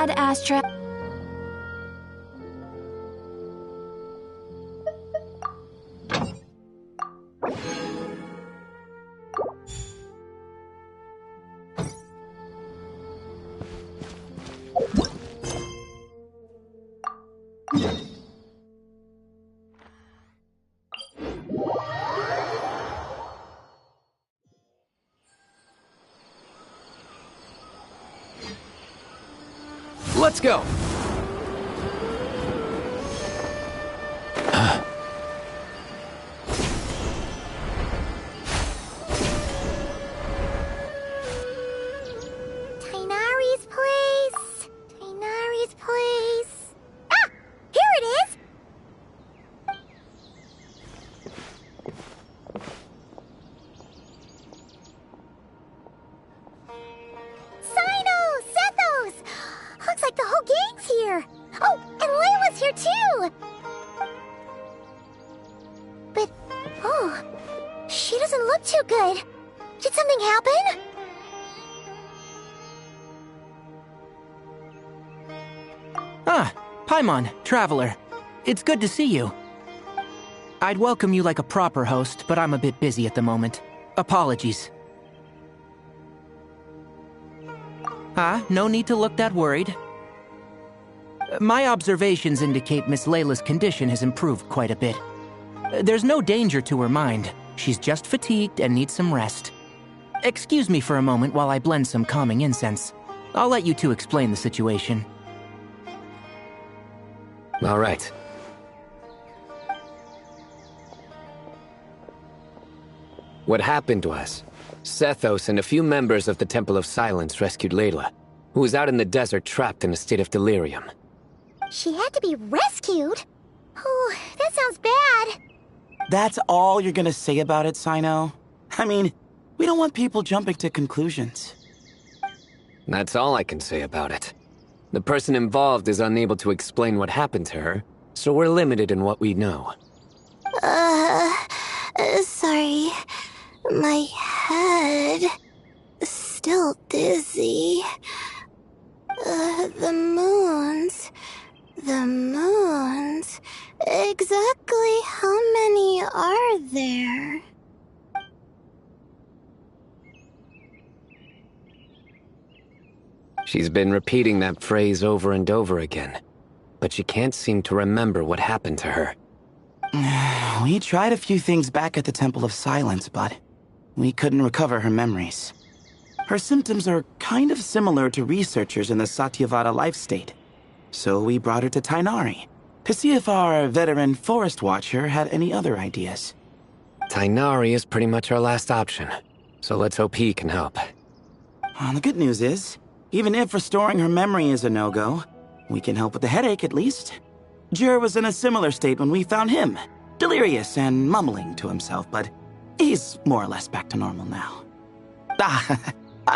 Ad Astra. Let's go! Tighnari's place. Tighnari's place. Ah! Here it is! Cyno! Sethos! Looks like the whole gang's here. Oh, and Layla's here too! But, oh, she doesn't look too good. Did something happen? Ah, Paimon, Traveler. It's good to see you. I'd welcome you like a proper host, but I'm a bit busy at the moment. Apologies. No need to look that worried. My observations indicate Miss Layla's condition has improved quite a bit. There's no danger to her mind. She's just fatigued and needs some rest. Excuse me for a moment while I blend some calming incense. I'll let you two explain the situation. All right. What happened was, Sethos and a few members of the Temple of Silence rescued Layla, who was out in the desert trapped in a state of delirium. She had to be rescued? Oh, that sounds bad. That's all you're gonna say about it, Cyno? I mean, we don't want people jumping to conclusions. That's all I can say about it. The person involved is unable to explain what happened to her, so we're limited in what we know. Sorry. My head... still dizzy. The moons... Exactly how many are there? She's been repeating that phrase over and over again, but she can't seem to remember what happened to her. We tried a few things back at the Temple of Silence, but we couldn't recover her memories. Her symptoms are kind of similar to researchers in the Satyavada life state. So we brought her to Tighnari to see if our veteran forest watcher had any other ideas. Tighnari is pretty much our last option, so let's hope he can help. The good news is, even if restoring her memory is a no-go, we can help with the headache at least. Jur was in a similar state when we found him, delirious and mumbling to himself, but he's more or less back to normal now.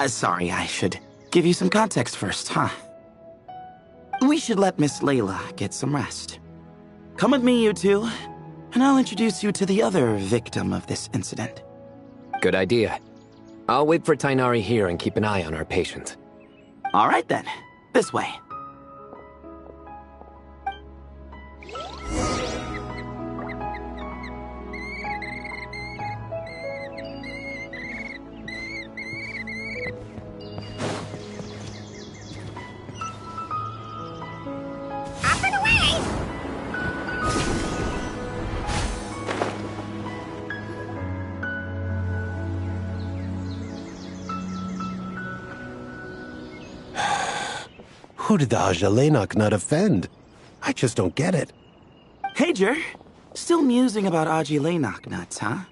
Sorry, I should give you some context first, huh? We should let Miss Layla get some rest. Come with me, you two, and I'll introduce you to the other victim of this incident. Good idea. I'll wait for Tighnari here and keep an eye on our patient. All right then, this way. Up and away! Who did the Ajalenok not offend? I just don't get it. Hey, Jur. Still musing about Aji nuts, huh?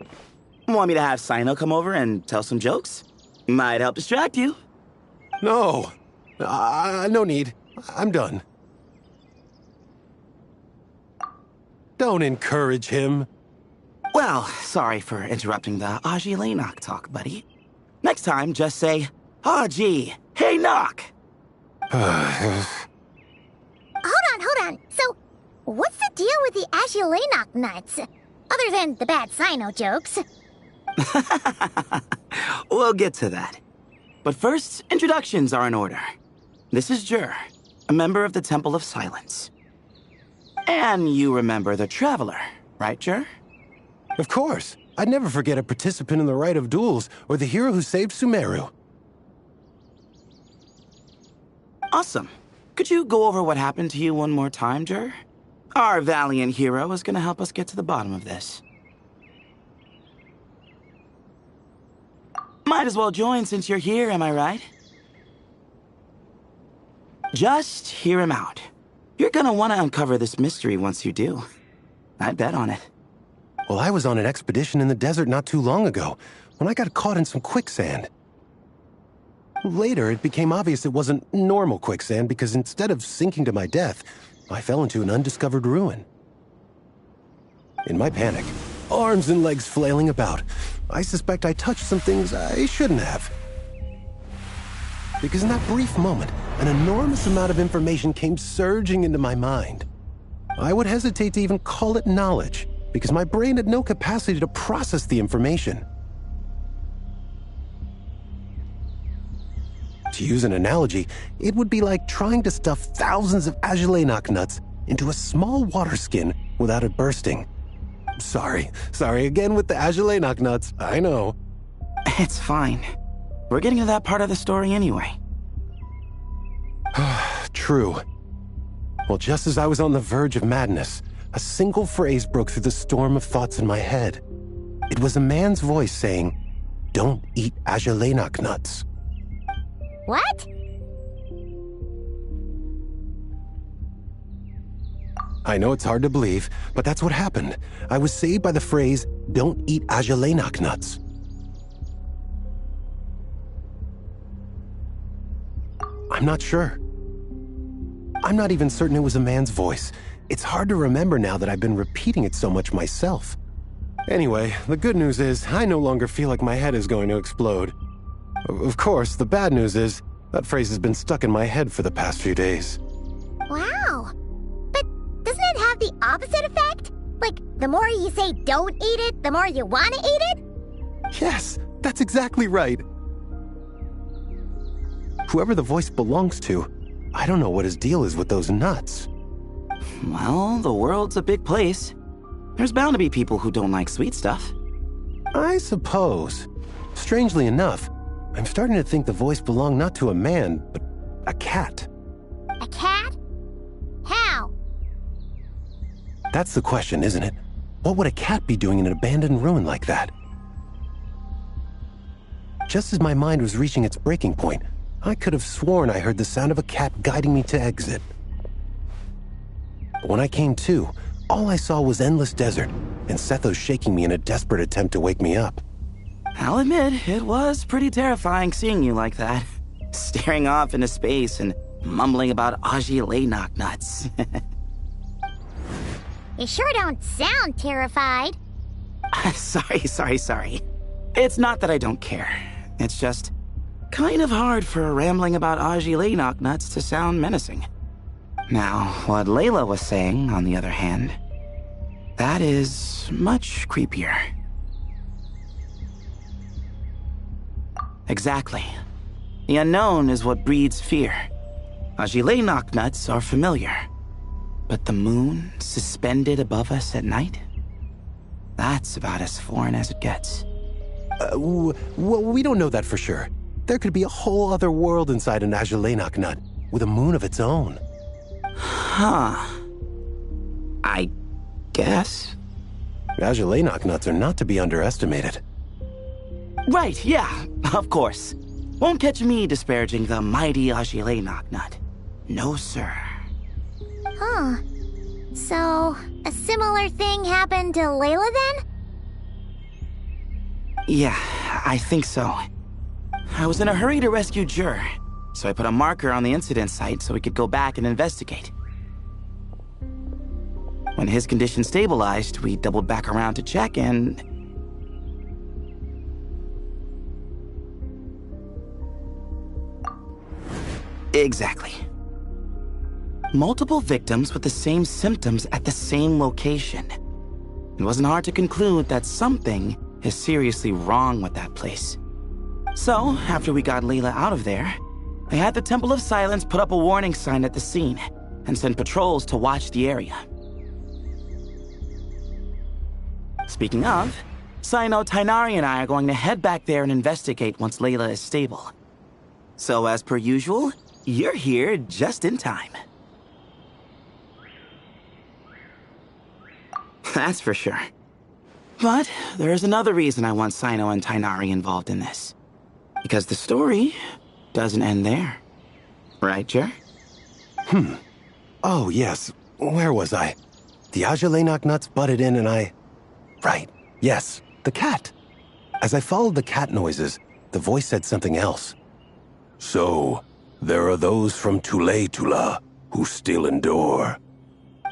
Want me to have Cyno come over and tell some jokes? Might help distract you. No. No need. I'm done. Don't encourage him. Well, sorry for interrupting the Aji talk, buddy. Next time, just say, Aji, hey, knock! Hold on. So, what's the deal with the Agilenok nuts? Other than the bad Cyno jokes. We'll get to that. But first, introductions are in order. This is Jur. a member of the Temple of Silence. And you remember the Traveler, right, Jur? Of course. I'd never forget a participant in the Rite of Duels or the hero who saved Sumeru. Awesome. Could you go over what happened to you one more time, Jur? Our valiant hero is gonna help us get to the bottom of this. Might as well join since you're here, am I right? Just hear him out. You're gonna want to uncover this mystery once you do. I'd bet on it. Well, I was on an expedition in the desert not too long ago, when I got caught in some quicksand. Later, it became obvious it wasn't normal quicksand because instead of sinking to my death, I fell into an undiscovered ruin. In my panic, arms and legs flailing about, I suspect I touched some things I shouldn't have. Because in that brief moment, an enormous amount of information came surging into my mind. I would hesitate to even call it knowledge, because my brain had no capacity to process the information. To use an analogy, it would be like trying to stuff thousands of Agelenok nuts into a small water skin without it bursting. Sorry again with the Agelenok nuts, I know. It's fine. We're getting to that part of the story anyway. True. Well, just as I was on the verge of madness, a single phrase broke through the storm of thoughts in my head. It was a man's voice saying, "Don't eat Agelenok nuts." What? I know it's hard to believe, but that's what happened. I was saved by the phrase, "Don't eat Agelenok nuts." I'm not sure. I'm not even certain it was a man's voice. It's hard to remember now that I've been repeating it so much myself. Anyway, the good news is I no longer feel like my head is going to explode. Of course, the bad news is that phrase has been stuck in my head for the past few days. Wow. But doesn't it have the opposite effect? Like, the more you say don't eat it, the more you want to eat it? Yes, that's exactly right. Whoever the voice belongs to, I don't know what his deal is with those nuts. Well, the world's a big place. There's bound to be people who don't like sweet stuff. I suppose. Strangely enough, I'm starting to think the voice belonged not to a man, but a cat. A cat? How? That's the question, isn't it? What would a cat be doing in an abandoned ruin like that? Just as my mind was reaching its breaking point, I could have sworn I heard the sound of a cat guiding me to exit. But when I came to, all I saw was endless desert, and Sethos shaking me in a desperate attempt to wake me up. I'll admit, it was pretty terrifying seeing you like that. Staring off into space and mumbling about Agelenok nuts. You sure don't sound terrified. Sorry. It's not that I don't care. It's just kind of hard for rambling about Agelenok nuts to sound menacing. Now, what Layla was saying, on the other hand, that is much creepier. Exactly. The unknown is what breeds fear. Agelenok nuts are familiar. But the moon suspended above us at night? That's about as foreign as it gets. Well, we don't know that for sure. There could be a whole other world inside an Agelenok nut, with a moon of its own. Huh. I guess. Agelenok nuts are not to be underestimated. Right, yeah, of course. Won't catch me disparaging the mighty Agelenok nut. No, sir. Huh. So, a similar thing happened to Layla then? Yeah, I think so. I was in a hurry to rescue Jur, so I put a marker on the incident site so we could go back and investigate. When his condition stabilized, we doubled back around to check and... Exactly. Multiple victims with the same symptoms at the same location. It wasn't hard to conclude that something is seriously wrong with that place. So, after we got Layla out of there, I had the Temple of Silence put up a warning sign at the scene and send patrols to watch the area. Speaking of, Cyno, Tighnari, and I are going to head back there and investigate once Layla is stable. So as per usual, you're here just in time. That's for sure. But there's another reason I want Cyno and Tighnari involved in this. Because the story doesn't end there. Right, Jer? Oh, yes. Where was I? The Ajalenok nuts butted in and I... Right. Yes. The cat. As I followed the cat noises, the voice said something else. So, there are those from Tule-Tula who still endure.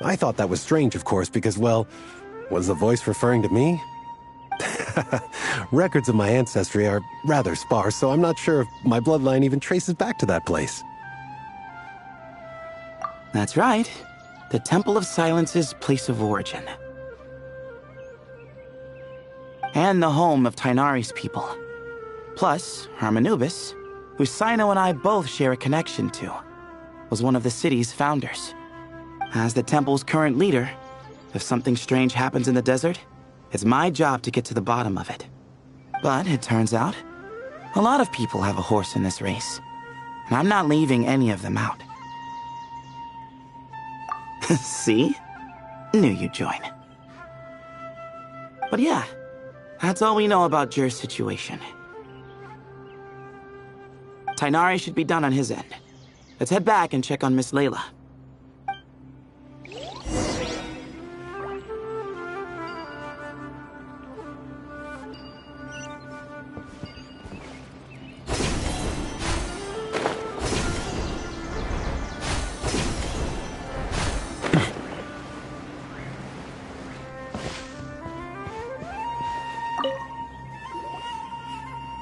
I thought that was strange, of course, because, well, was the voice referring to me? Records of my ancestry are rather sparse, so I'm not sure if my bloodline even traces back to that place. That's right. The Temple of Silence's place of origin. And the home of Tighnari's people. Plus, Hermanubis, who Cyno and I both share a connection to, was one of the city's founders. As the temple's current leader, if something strange happens in the desert, it's my job to get to the bottom of it. But it turns out, a lot of people have a horse in this race, and I'm not leaving any of them out. See? Knew you'd join. But yeah, that's all we know about Jer's situation. Tighnari should be done on his end. Let's head back and check on Miss Layla.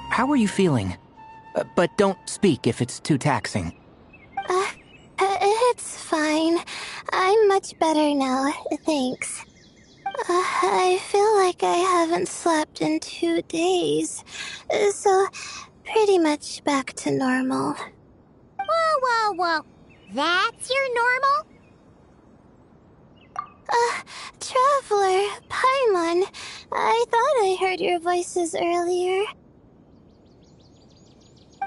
How are you feeling? But don't speak if it's too taxing. It's fine. I'm much better now, thanks. I feel like I haven't slept in 2 days, so pretty much back to normal. Whoa. That's your normal? Traveler, Paimon, I thought I heard your voices earlier.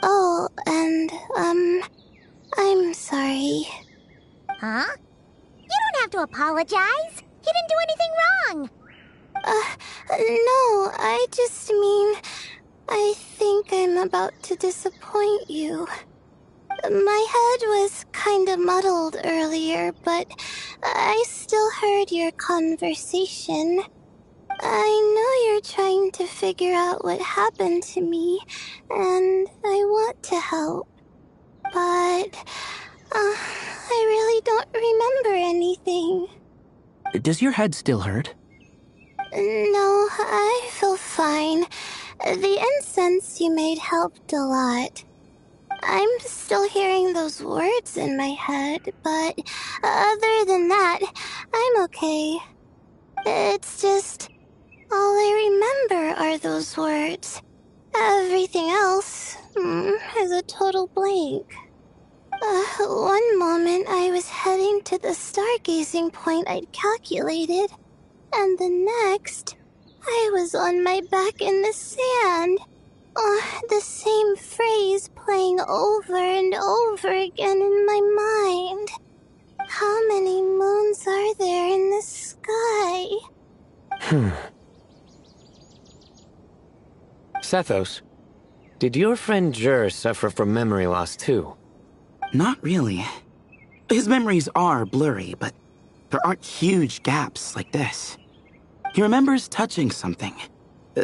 Oh, and, I'm sorry. Huh? You don't have to apologize. You didn't do anything wrong. No, I just mean, I think I'm about to disappoint you. My head was kinda muddled earlier, but I still heard your conversation. I know you're trying to figure out what happened to me, and I want to help. But, I really don't remember anything. Does your head still hurt? No, I feel fine. The incense you made helped a lot. I'm still hearing those words in my head, but other than that, I'm okay. It's just, all I remember are those words. Everything else is a total blank. One moment I was heading to the stargazing point I'd calculated, and the next, I was on my back in the sand. The same phrase playing over and over again in my mind. How many moons are there in the sky? Sethos, did your friend Jer suffer from memory loss too? Not really. His memories are blurry, but there aren't huge gaps like this. He remembers touching something.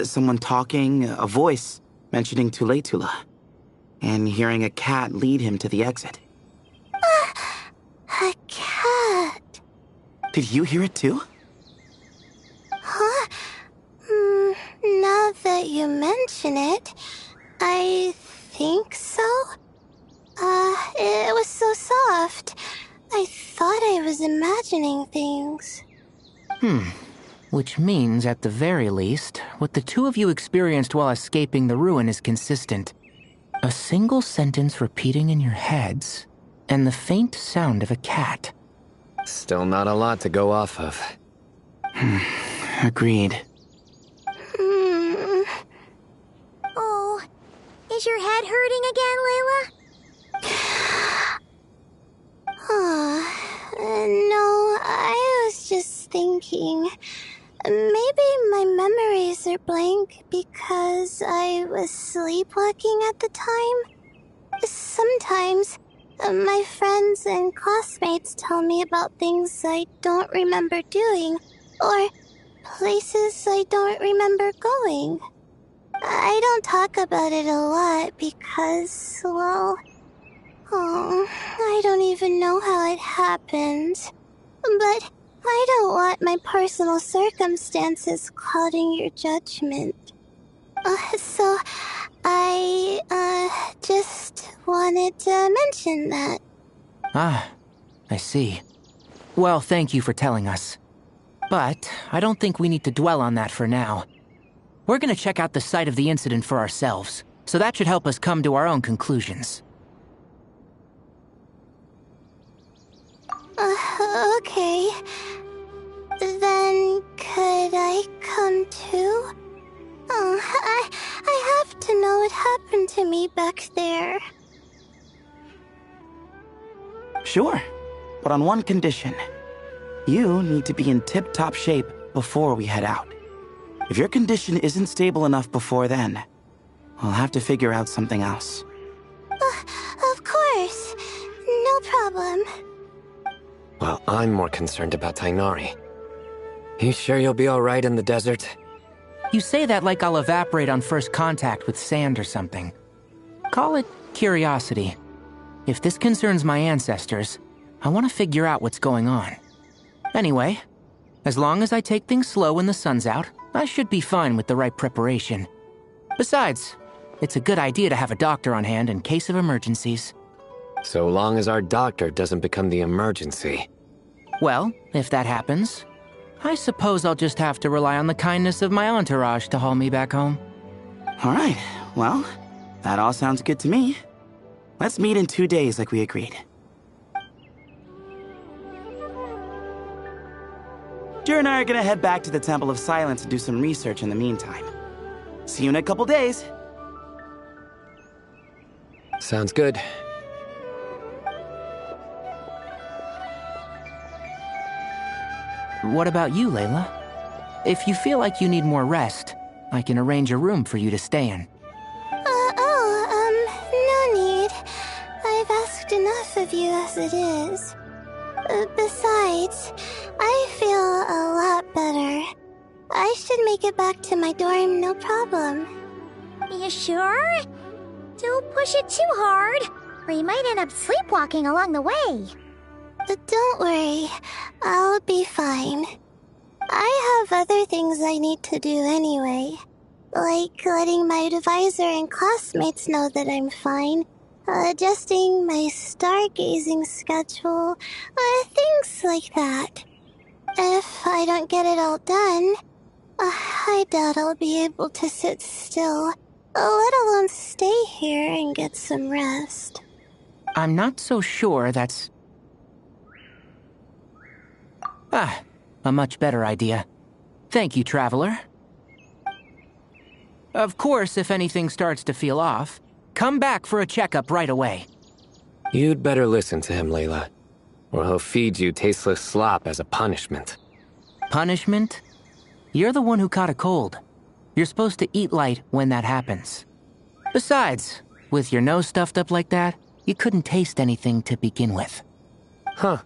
Someone talking, a voice mentioning Tule-Tula, and hearing a cat lead him to the exit. A cat. Did you hear it too? Huh? Now that you mention it, I think so. It was so soft. I thought I was imagining things. Which means, at the very least, what the two of you experienced while escaping the ruin is consistent. A single sentence repeating in your heads, and the faint sound of a cat. Still not a lot to go off of. Agreed. Oh, is your head hurting again, Layla? No, I was just thinking. Maybe my memories are blank because I was sleepwalking at the time. Sometimes, my friends and classmates tell me about things I don't remember doing, or places I don't remember going. I don't talk about it a lot because, well, I don't even know how it happened. But I don't want my personal circumstances clouding your judgment. So I just wanted to mention that. Ah, I see. Well, thank you for telling us. But I don't think we need to dwell on that for now. We're gonna check out the site of the incident for ourselves, so that should help us come to our own conclusions. Okay. Then could I come too? I have to know what happened to me back there. Sure, but on one condition. You need to be in tip-top shape before we head out. If your condition isn't stable enough before then, we'll have to figure out something else. Of course. No problem. Well, I'm more concerned about Tighnari. You sure you'll be alright in the desert? You say that like I'll evaporate on first contact with sand or something. Call it curiosity. If this concerns my ancestors, I want to figure out what's going on. Anyway, as long as I take things slow when the sun's out, I should be fine with the right preparation. Besides, it's a good idea to have a doctor on hand in case of emergencies. So long as our doctor doesn't become the emergency. Well, if that happens, I suppose I'll just have to rely on the kindness of my entourage to haul me back home. All right, well, that all sounds good to me. Let's meet in 2 days like we agreed. Jer and I are gonna head back to the Temple of Silence and do some research in the meantime. See you in a couple days. Sounds good. What about you, Layla? If you feel like you need more rest, I can arrange a room for you to stay in. No need. I've asked enough of you as it is. Besides, I feel a lot better. I should make it back to my dorm, no problem. You sure? Don't push it too hard, or you might end up sleepwalking along the way. Don't worry, I'll be fine. I have other things I need to do anyway. Like letting my advisor and classmates know that I'm fine, adjusting my stargazing schedule, things like that. If I don't get it all done, I doubt I'll be able to sit still, let alone stay here and get some rest. I'm not so sure that's... a much better idea. Thank you, Traveler. Of course, if anything starts to feel off, come back for a checkup right away. You'd better listen to him, Layla, or he'll feed you tasteless slop as a punishment. Punishment? You're the one who caught a cold. You're supposed to eat light when that happens. Besides, with your nose stuffed up like that, you couldn't taste anything to begin with. Huh.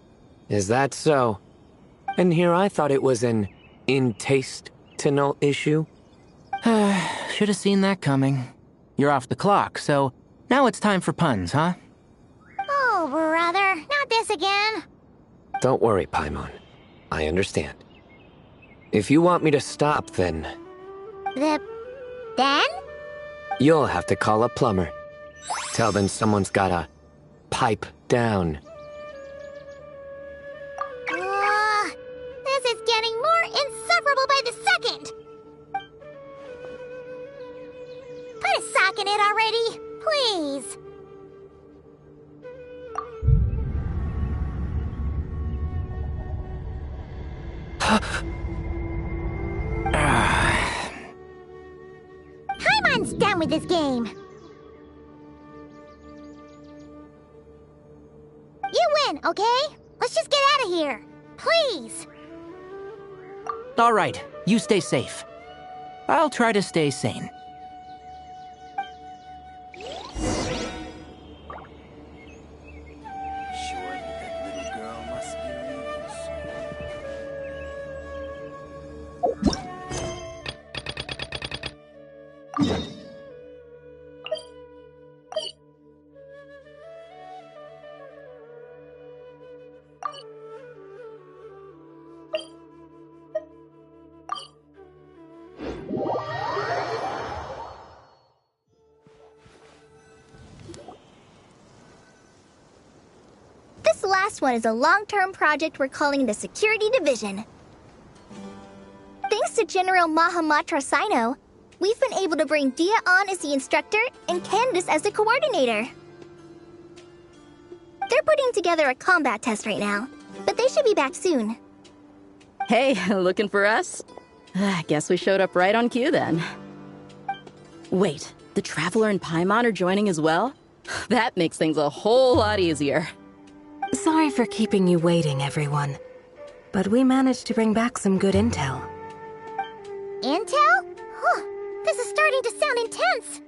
Is that so? And here I thought it was an intestinal issue. Should have seen that coming. You're off the clock, so now it's time for puns, huh? Oh, brother, not this again. Don't worry, Paimon. I understand. If you want me to stop, then Then? you'll have to call a plumber. Tell them someone's gotta pipe down. This is getting more insufferable by the second. Put a sock in it already. Please. Paimon's done with this game. You win, okay? Let's just get out of here. Please. All right, you stay safe. I'll try to stay sane. This last one is a long-term project we're calling the Security Division. Thanks to General Mahamatra Sino, we've been able to bring Dia on as the instructor and Candace as the coordinator. They're putting together a combat test right now, but they should be back soon. Hey, looking for us? I guess we showed up right on cue then. Wait, the Traveler and Paimon are joining as well? That makes things a whole lot easier. Sorry for keeping you waiting, everyone. But we managed to bring back some good intel. Intel? Huh, this is starting to sound intense.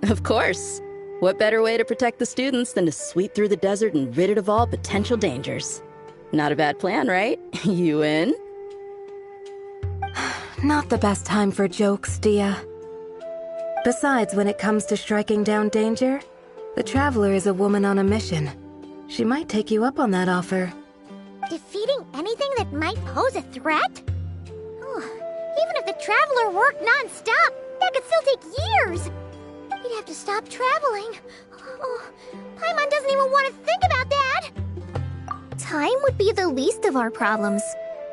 Of course. What better way to protect the students than to sweep through the desert and rid it of all potential dangers? Not a bad plan, right? You in? Not the best time for jokes, Dia. Besides, when it comes to striking down danger, the Traveler is a woman on a mission. She might take you up on that offer. Defeating anything that might pose a threat? Even if the Traveler worked non-stop, that could still take years. We'd have to stop traveling. Oh, Paimon doesn't even want to think about that. Time would be the least of our problems.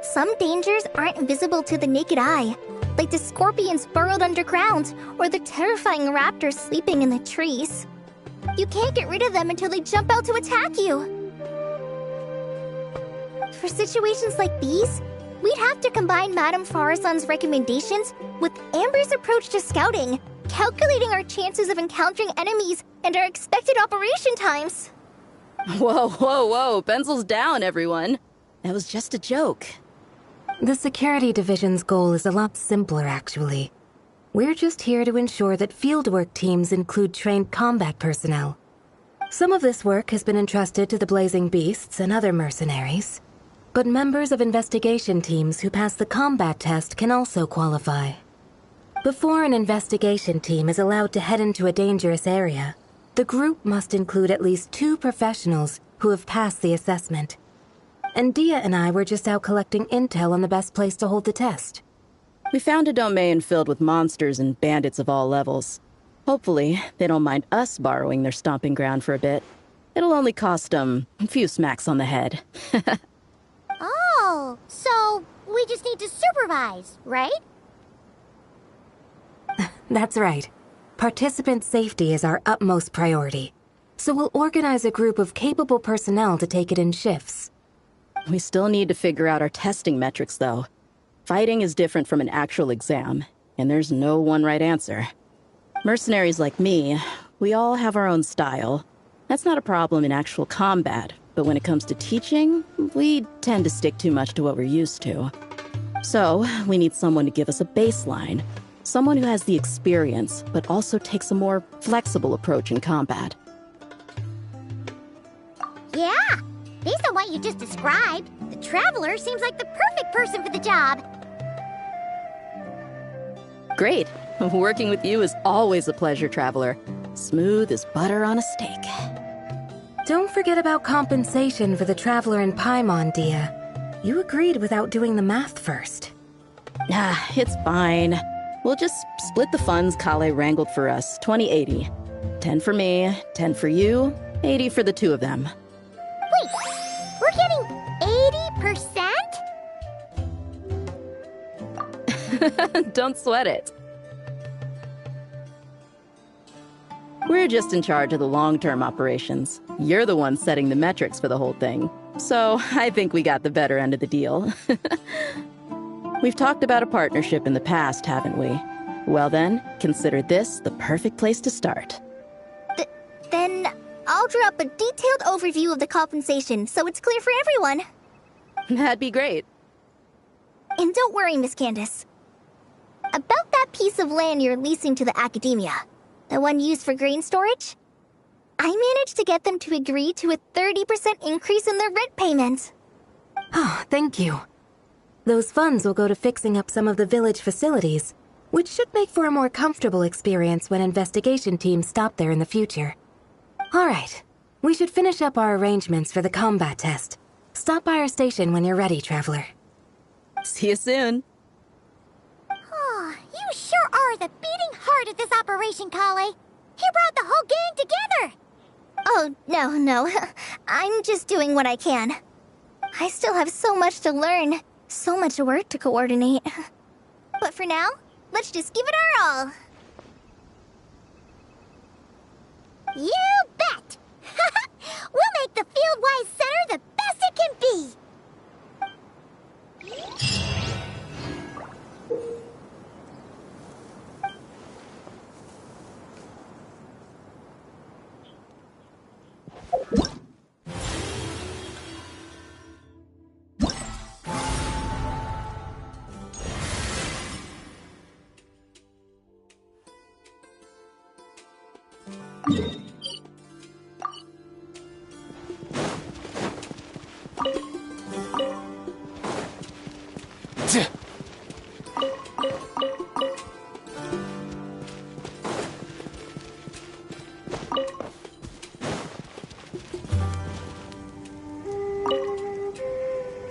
Some dangers aren't visible to the naked eye, like the scorpions burrowed underground or the terrifying raptors sleeping in the trees. You can't get rid of them until they jump out to attack you. For situations like these, we'd have to combine Madame Farazan's recommendations with Amber's approach to scouting, calculating our chances of encountering enemies and our expected operation times. Whoa, whoa, whoa, pencils down, everyone. That was just a joke. The Security Division's goal is a lot simpler, actually. We're just here to ensure that fieldwork teams include trained combat personnel. Some of this work has been entrusted to the Blazing Beasts and other mercenaries, but members of investigation teams who pass the combat test can also qualify. Before an investigation team is allowed to head into a dangerous area, the group must include at least 2 professionals who have passed the assessment. And Dia and I were just out collecting intel on the best place to hold the test. We found a domain filled with monsters and bandits of all levels. Hopefully, they don't mind us borrowing their stomping ground for a bit. It'll only cost them a few smacks on the head. Oh, so we just need to supervise, right? That's right. Participant safety is our utmost priority. So we'll organize a group of capable personnel to take it in shifts. We still need to figure out our testing metrics, though. Fighting is different from an actual exam, and there's no one right answer. Mercenaries like me, we all have our own style. That's not a problem in actual combat, but when it comes to teaching, we tend to stick too much to what we're used to. So, we need someone to give us a baseline. Someone who has the experience, but also takes a more flexible approach in combat. Yeah, based on what you just described, the Traveler seems like the perfect person for the job. Great. Working with you is always a pleasure, Traveler. Smooth as butter on a steak. Don't forget about compensation for the Traveler and Paimon, Dia. You agreed without doing the math first. Ah, it's fine. We'll just split the funds Kale wrangled for us, 20-80. 10 for me, 10 for you, 80 for the 2 of them. Wait, we're getting 80%? Don't sweat it. We're just in charge of the long-term operations. You're the one setting the metrics for the whole thing. So I think we got the better end of the deal. We've talked about a partnership in the past, haven't we? Well then, consider this the perfect place to start. Then I'll draw up a detailed overview of the compensation so it's clear for everyone. That'd be great. And don't worry, Miss Candace. About that piece of land you're leasing to the academia, the one used for grain storage, I managed to get them to agree to a 30% increase in their rent payment. Oh, thank you. Those funds will go to fixing up some of the village facilities, which should make for a more comfortable experience when investigation teams stop there in the future. All right, we should finish up our arrangements for the combat test. Stop by our station when you're ready, Traveler. See you soon. Oh, you sure are the beating heart of this operation, Kale. You brought the whole gang together. Oh, no. I'm just doing what I can. I still have so much to learn, so much work to coordinate. But for now, let's just give it our all. You bet! We'll make the Fieldwise Center the best it can be!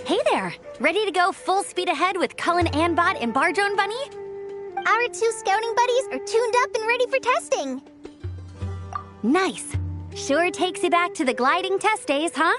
Hey there! Ready to go full speed ahead with Cullen Anbot and Bardrone Bunny? Our 2 scouting buddies are tuned up and ready for testing. Nice! Sure takes you back to the gliding test days, huh?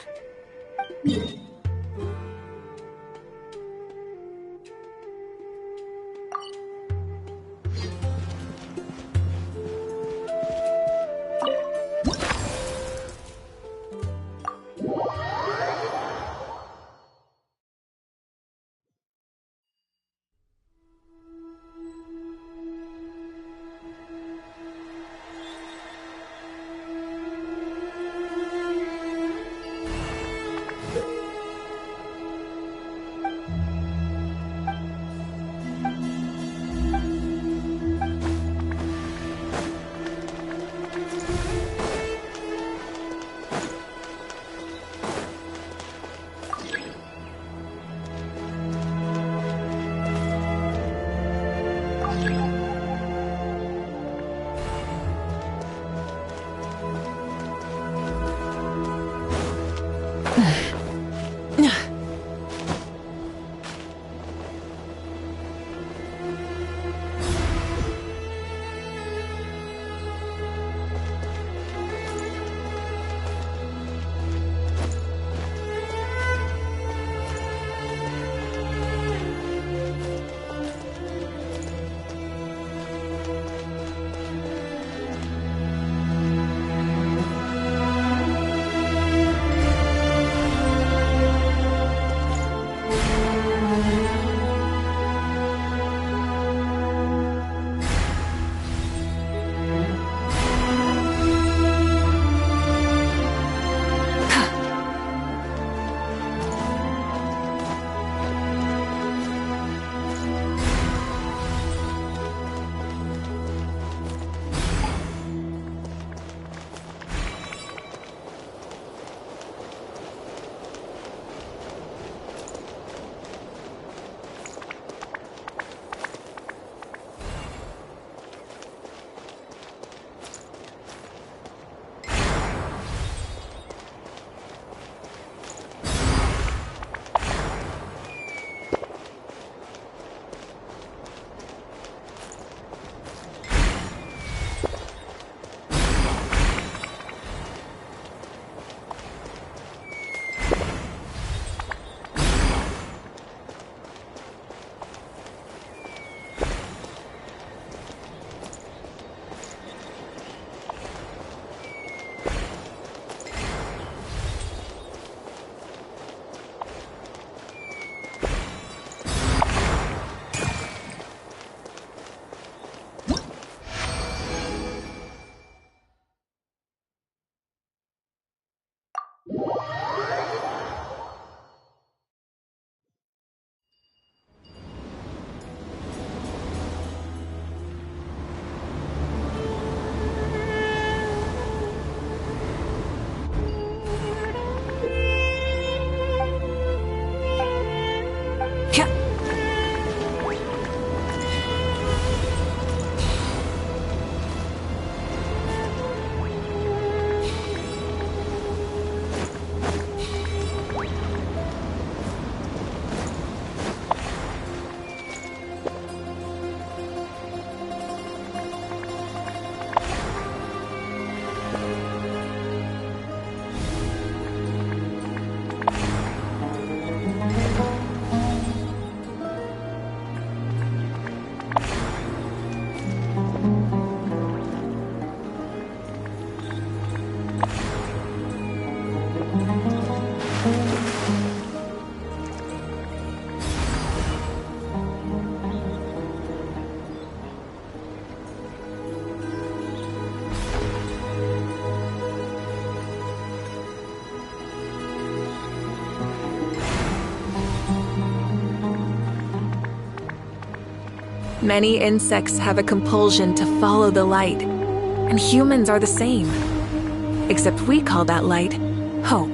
Many insects have a compulsion to follow the light, and humans are the same. Except we call that light hope.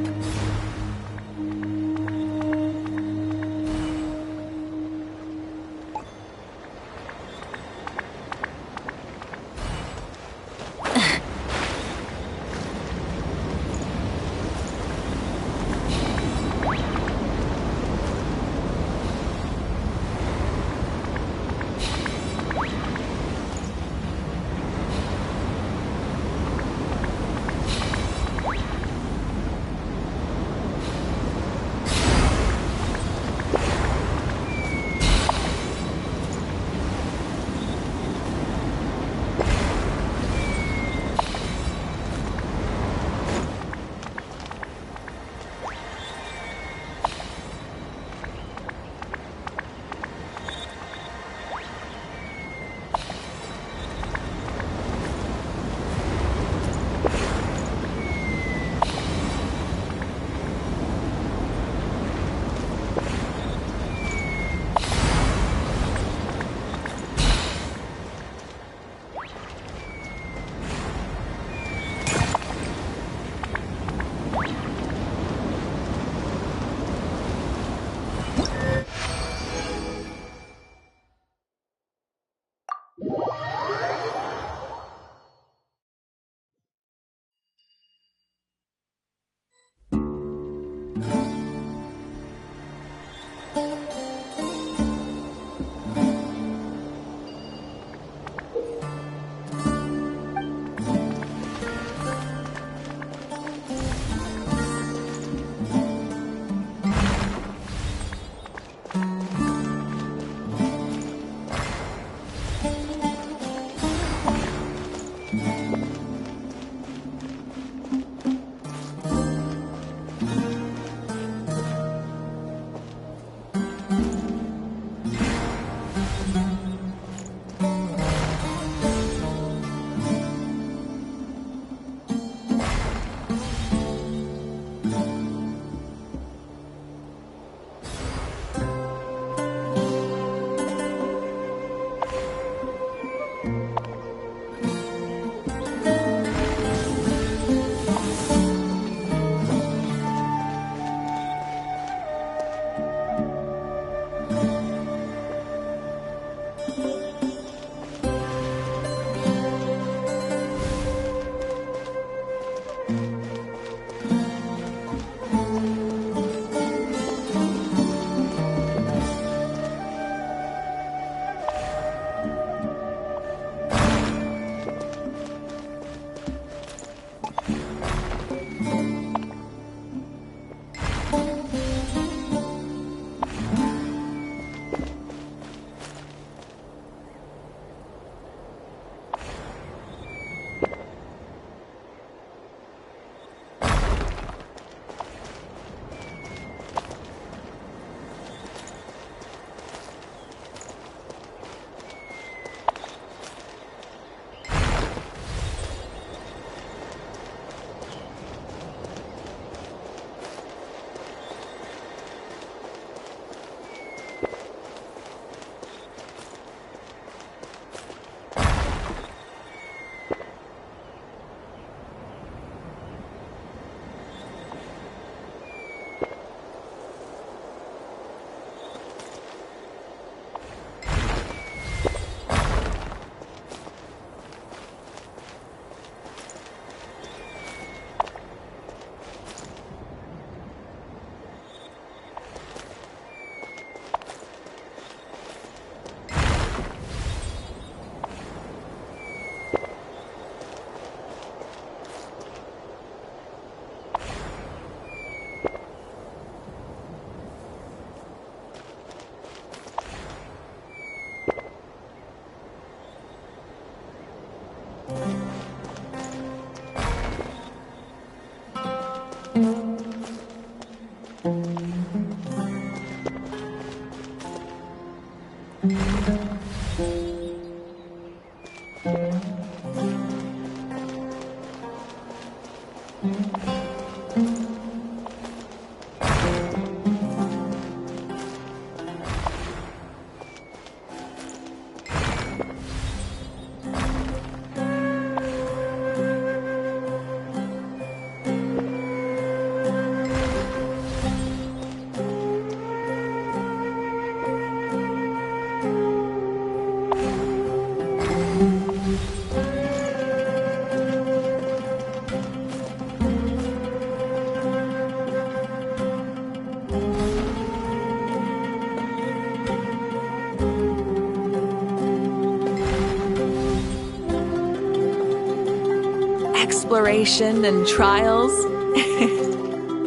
exploration and trials.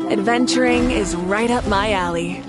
Adventuring is right up my alley.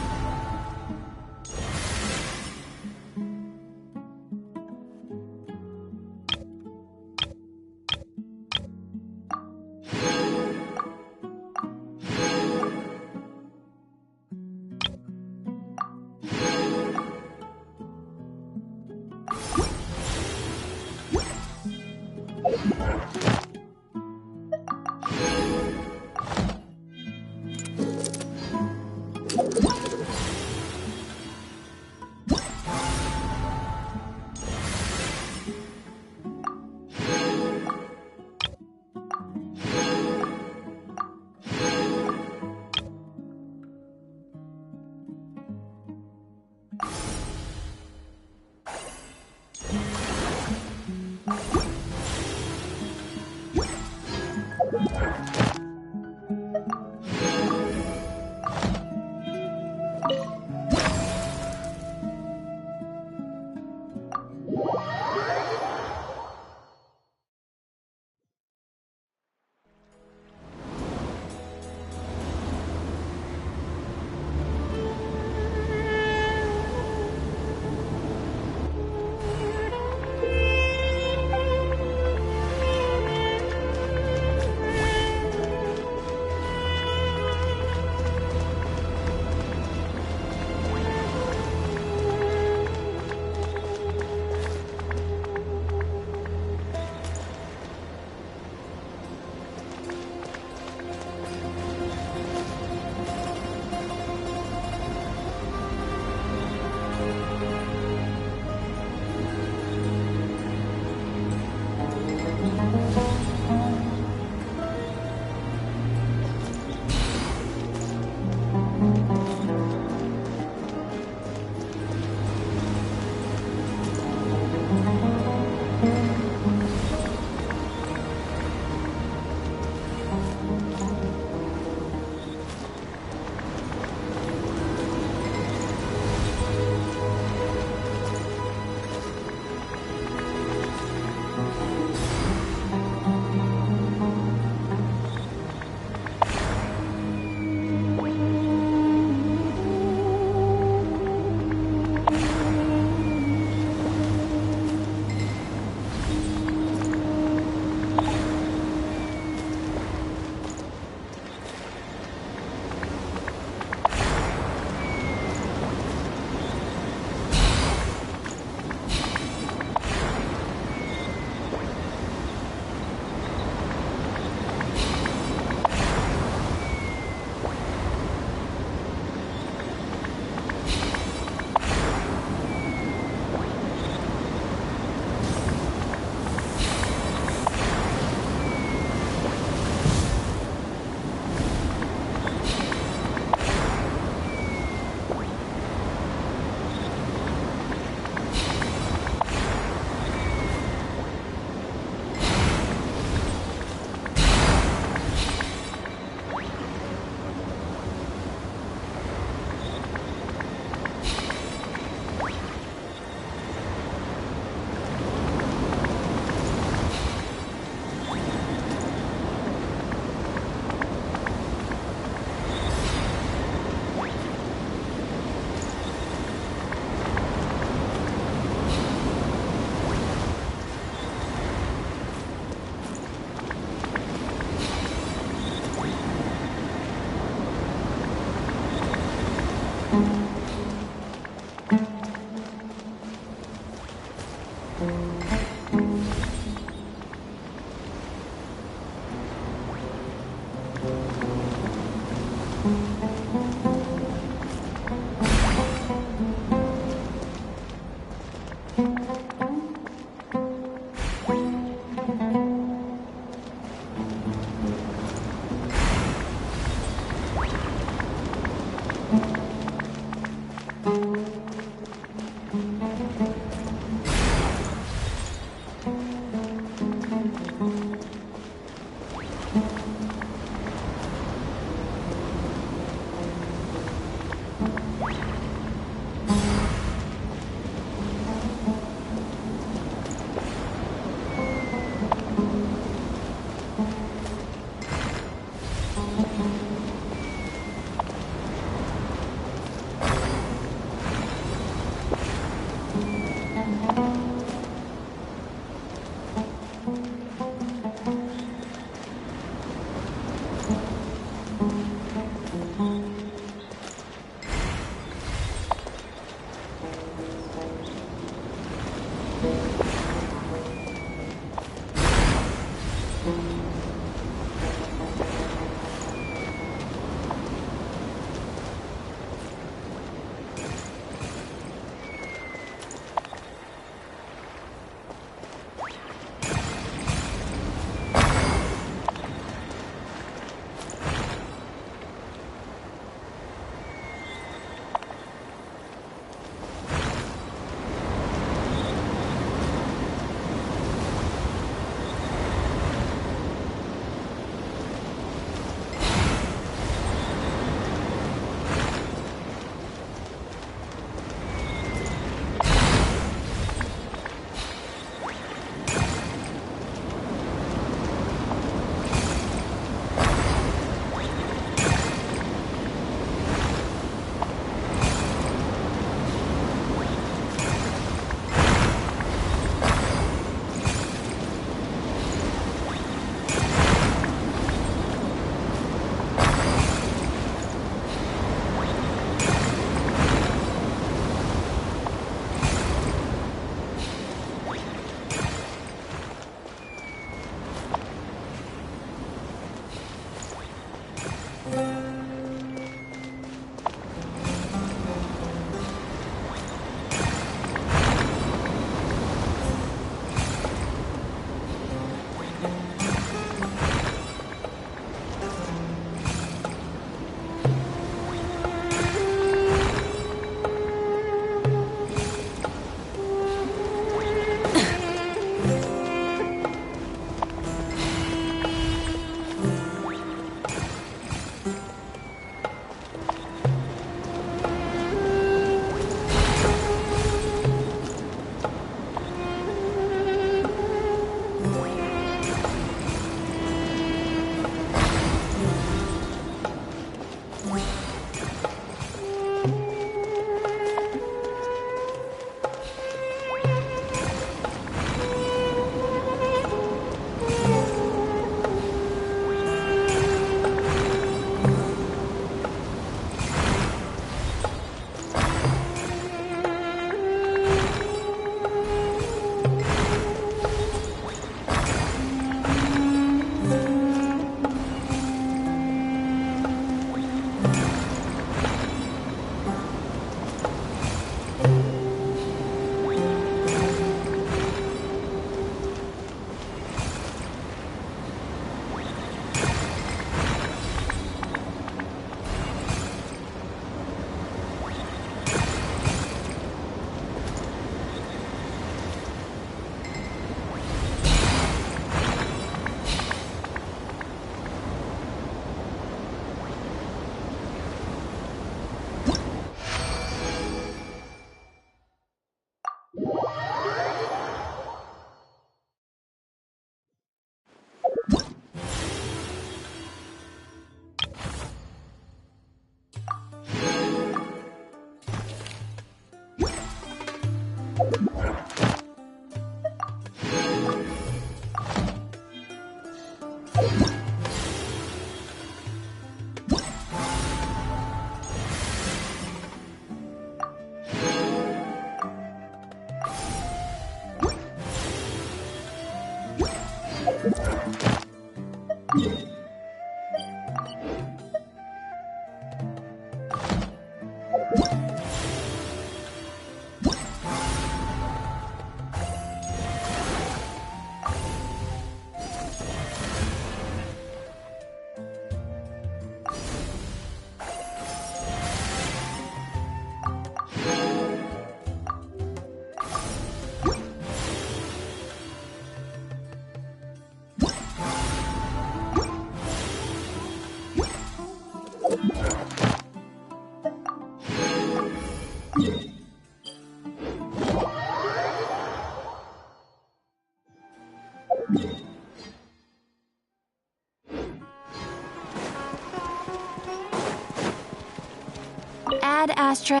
Ad Astra.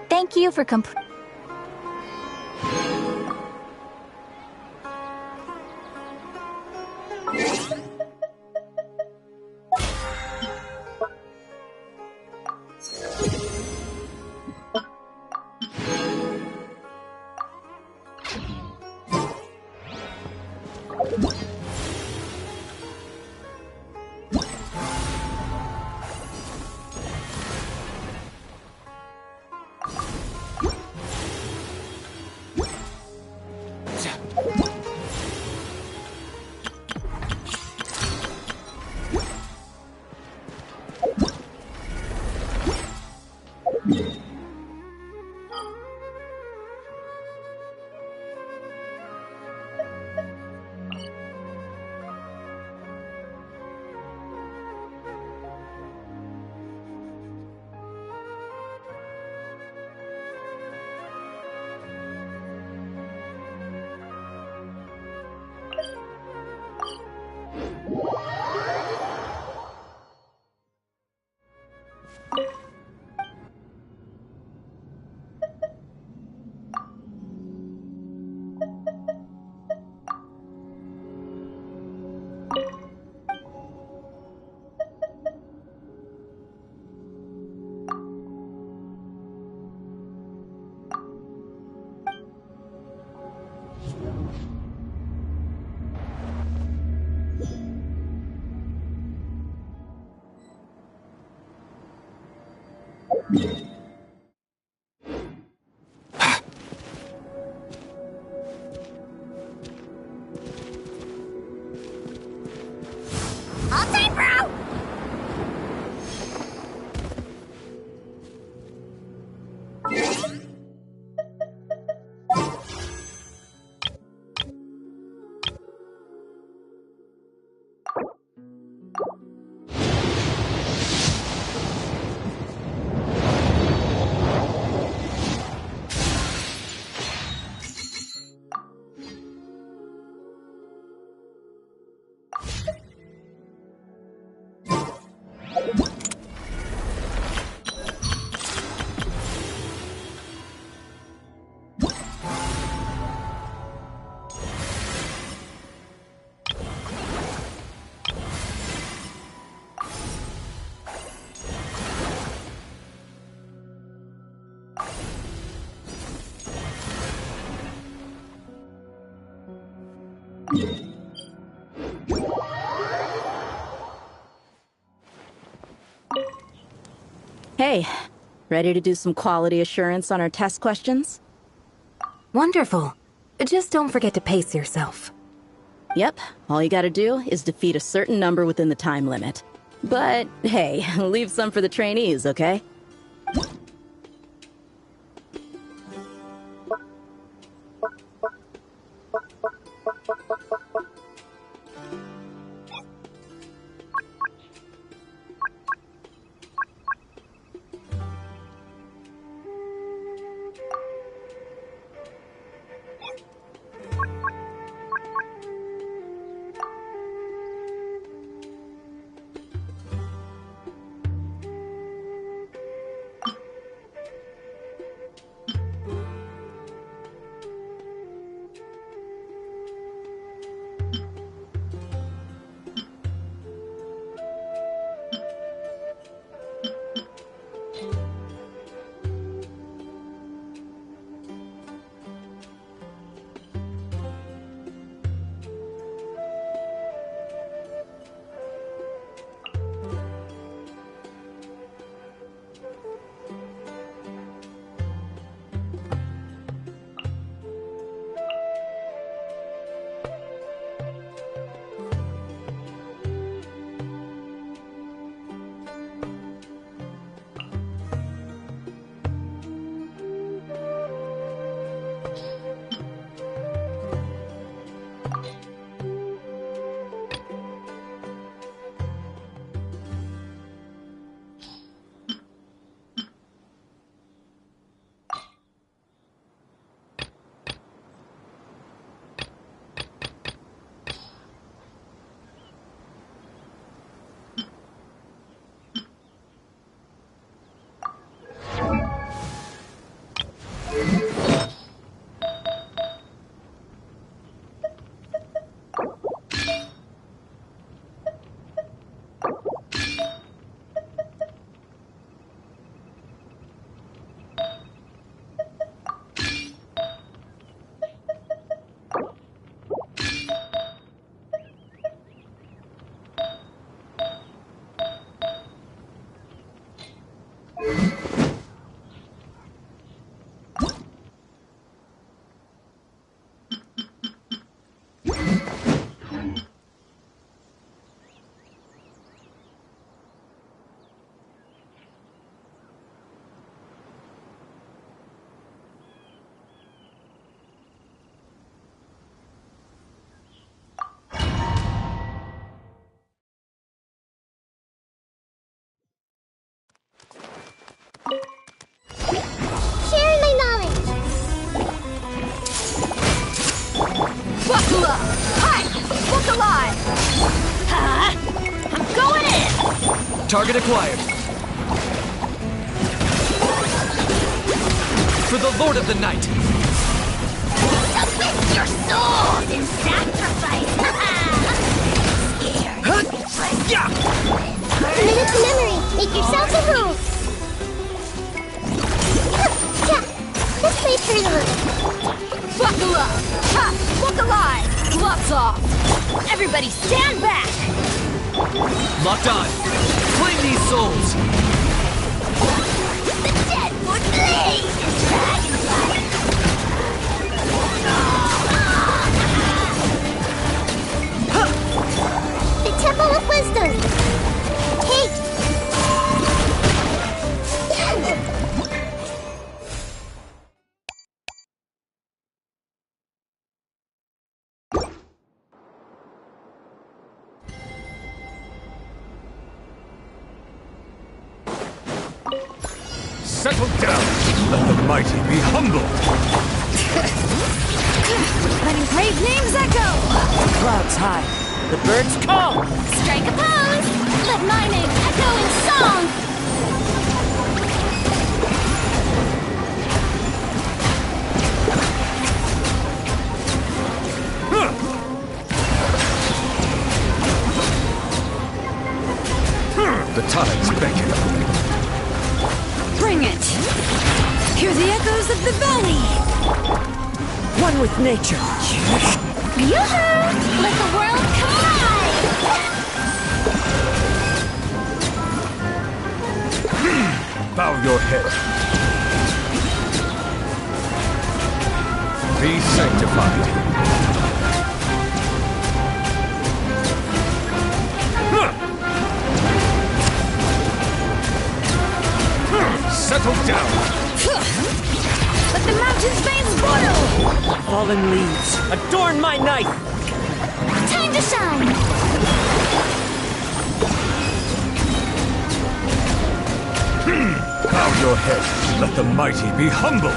Thank you for All time, bro! Hey, ready to do some quality assurance on our test questions? Wonderful. Just don't forget to pace yourself. Yep, all you gotta do is defeat a certain number within the time limit. But hey, leave some for the trainees, okay? Target acquired. For the Lord of the Night. Submit your souls in sacrifice! Scared. Commit to memory! Make yourselves at home! Let's play through the Buckle up! Ha! Look alive! Gloves off! Everybody stand back! Locked on. Claim these souls. The dead would bleed! Dragonfly! The Temple of Wisdom! Take! Settle down! Let the mighty be humble! Letting brave names echo! Clouds high. The birds call. Strike a pose! Let my name echo in song! The tides beckon. Bring it! Hear the echoes of the valley! One with nature. Yoo-hoo! Let the world collide! Bow your head. Be sanctified. Settle down! Let the mountain's veins boil! Fallen leaves, adorn my night! Time to shine! Bow your head. Let the mighty be humble.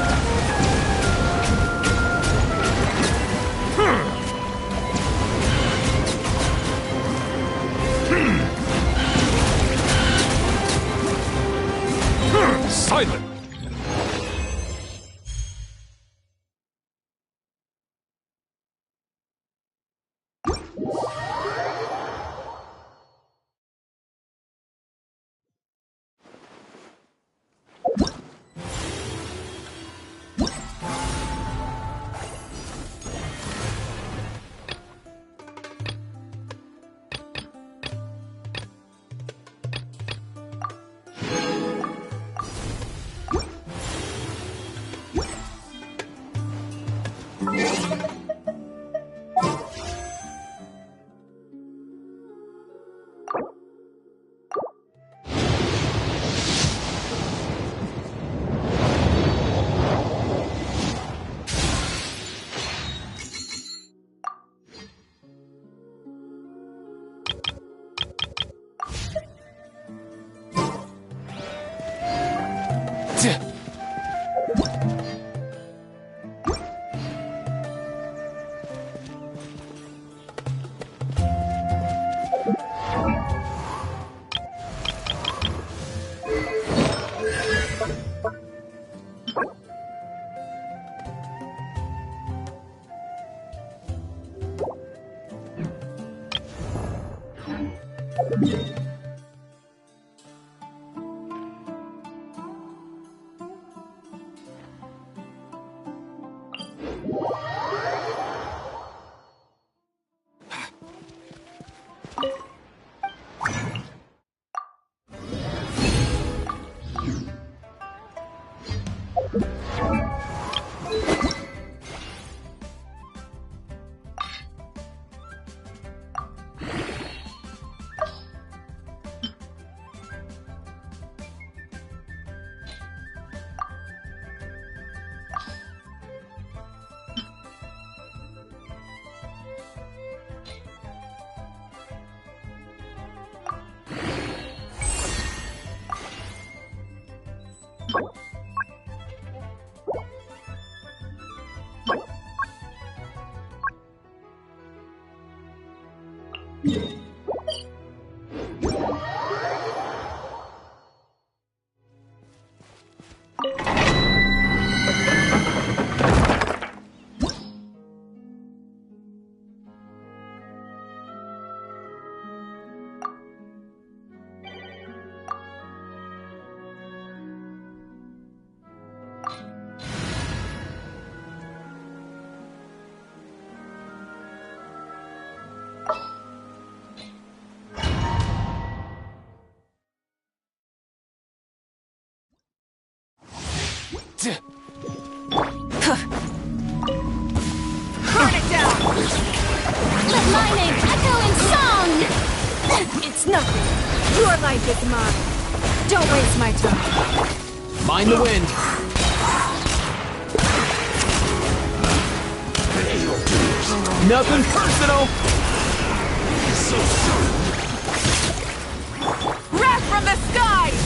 Silent! It's nothing. Your life is mine. Don't waste my time. Mind the wind. Nothing personal. Wrath from the skies!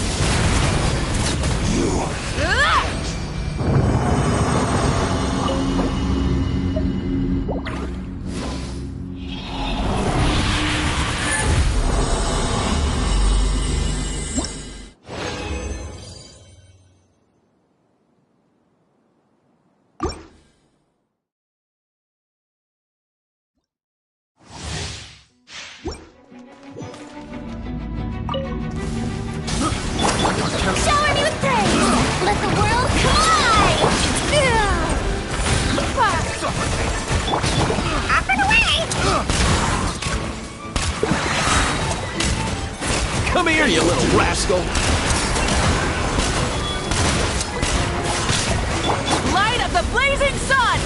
Shower me with praise! Let the world collide! Up and away! Come here, you little rascal. Light of the blazing sun!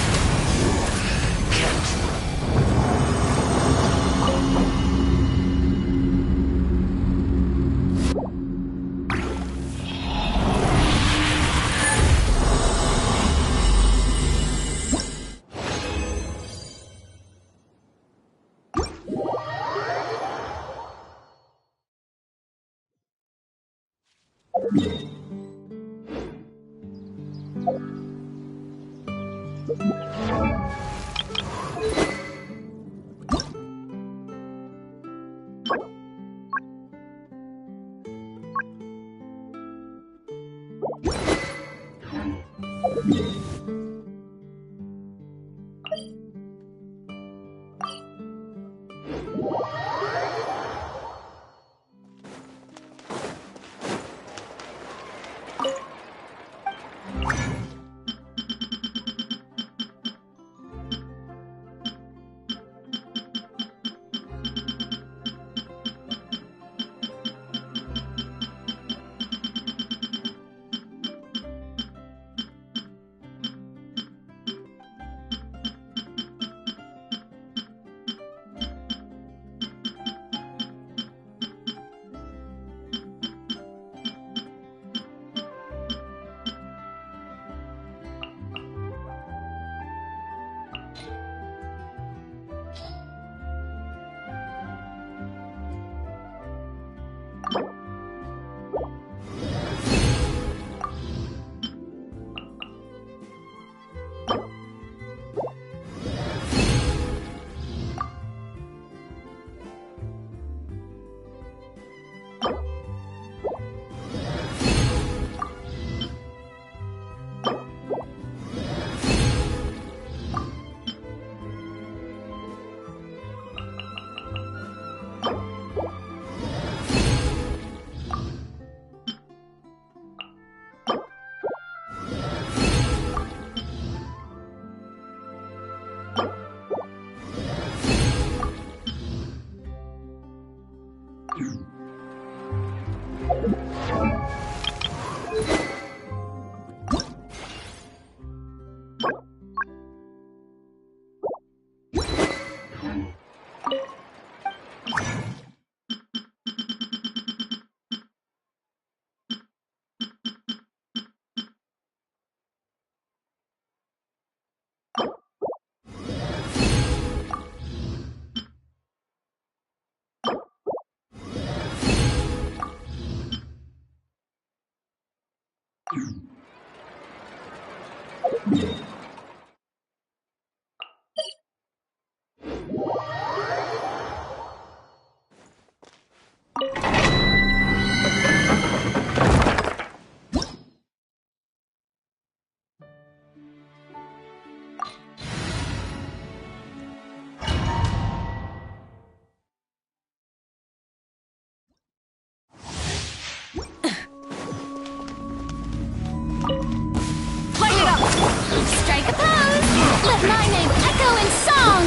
Strike a pose! Let my name echo in song!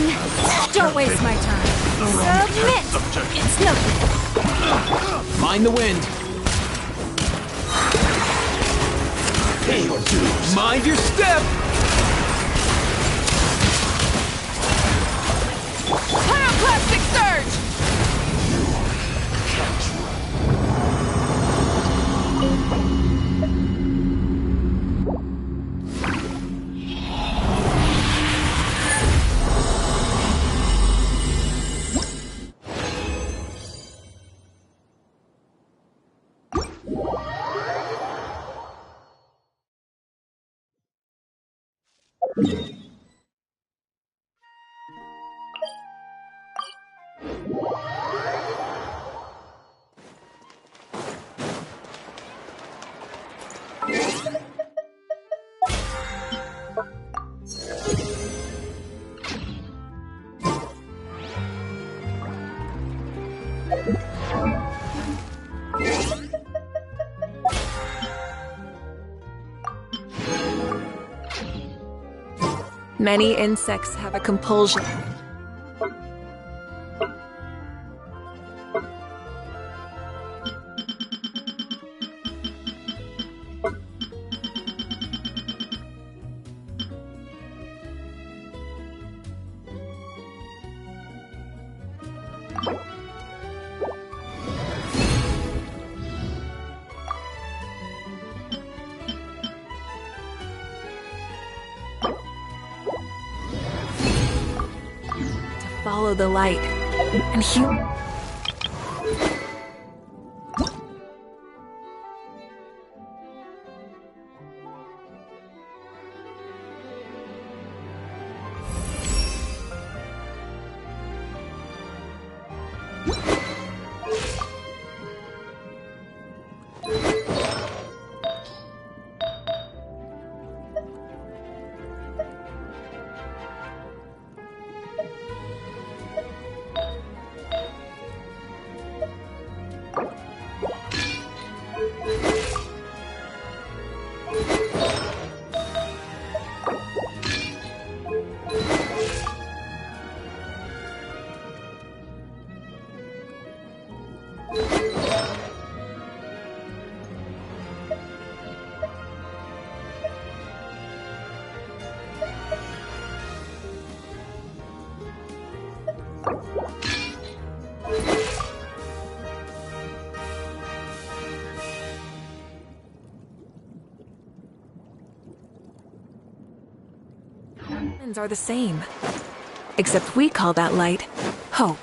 Don't waste my time. Submit! It's nothing. Mind the wind. Mind your step! Pyroclastic surge! Many insects have a compulsion. Follow the light, and humans are the same. Except we call that light hope.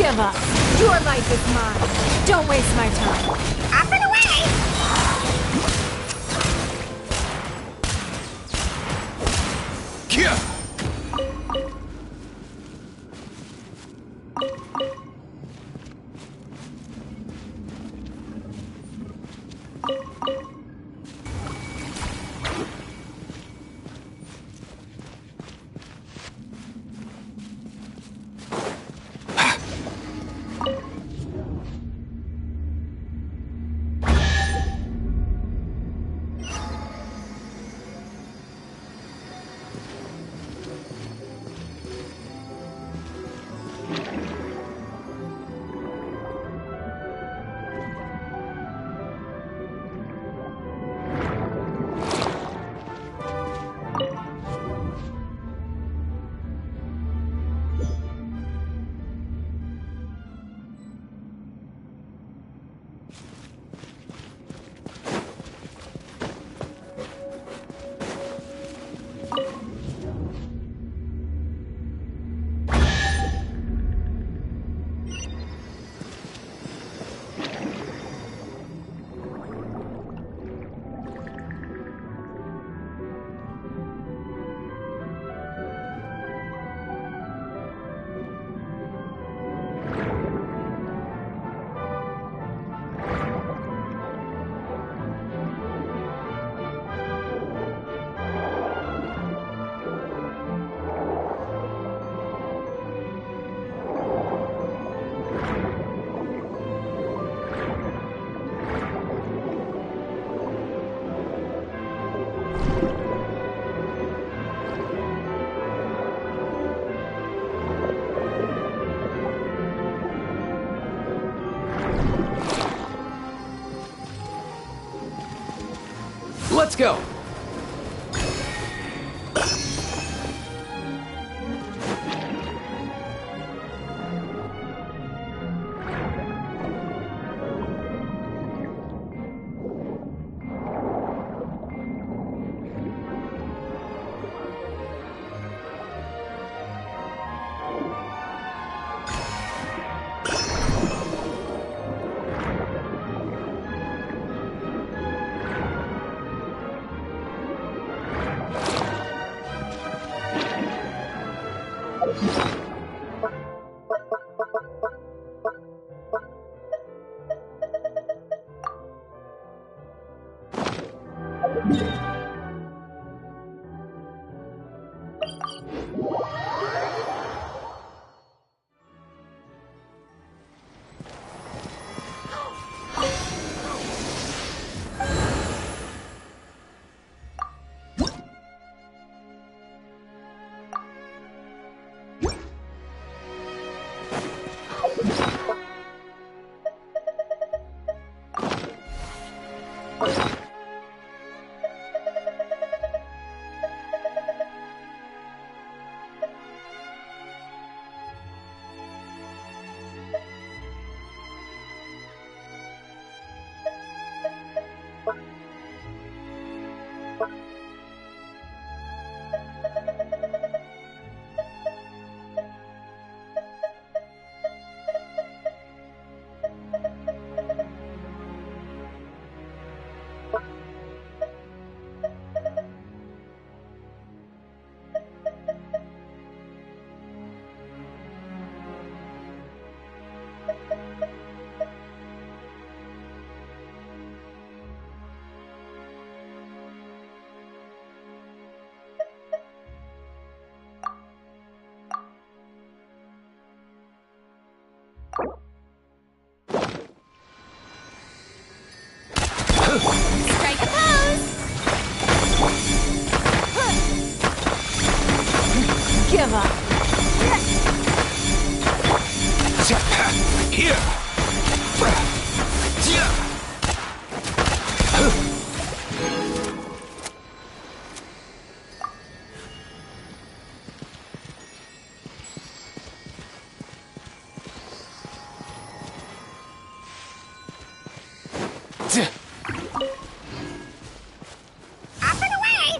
Give up. Your life is mine. Don't waste my time. Up and away! Kia! Let's go! Strike a pose! Give up! Here! Up and away!